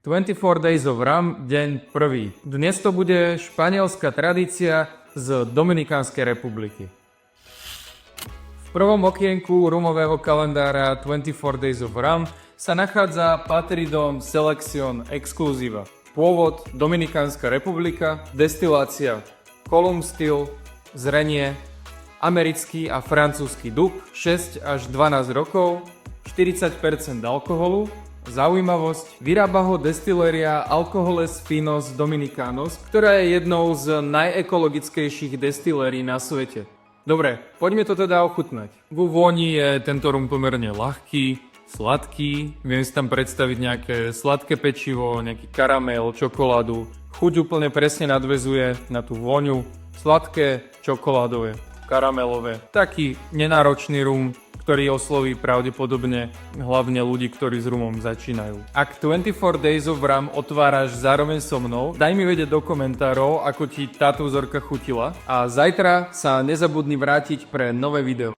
24 Days of Rum, deň prvý. Dnes to bude španielská tradícia z Dominikánskej republiky. V prvom okienku rumového kalendára 24 Days of Rum sa nachádza Patridom Selection Exclusiva. Pôvod Dominikánska republika, destilácia Column Still, zrenie americký a francúzsky dub, 6 až 12 rokov, 40% alkoholu. Zaujímavosť, vyrába ho destiléria Alcoholes Finos Dominicanos, ktorá je jednou z najekologickejších destilérií na svete. Dobre, poďme to teda ochutnať. Vo vôni je tento rum pomerne ľahký, sladký, viem si tam predstaviť nejaké sladké pečivo, nejaký karamel, čokoládu. Chuť úplne presne nadväzuje na tú vôňu, sladké, čokoládové, karamelové. Taký nenáročný rum, ktorý osloví pravdepodobne hlavne ľudí, ktorí s rumom začínajú. Ak 24 Days of Rum otváraš zároveň so mnou, daj mi vedieť do komentárov, ako ti táto vzorka chutila a zajtra sa nezabudni vrátiť pre nové video.